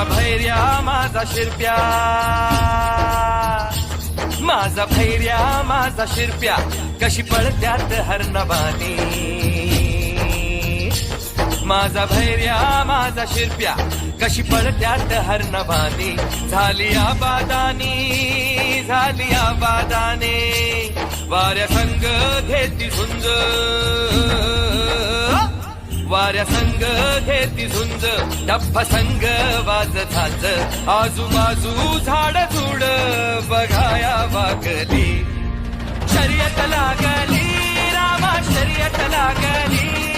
माझा भैर्या माझा शिरप्या, माझा भैर्या माझा शिरप्या, कशी पळत्यात हरणबानी. माझा भैर्या माझा शिरप्या, कशी पळत्यात हरणबानी. झाली आबादानी, झाली आबादाने, वाऱ्या संग घेती झुंज, वाऱ्या संग घेती झुंज, डब्ब संग वाज झांज. आजूबाजू झाड झुड बघाया वागली, शर्यत लागली रामा शर्यत लागली.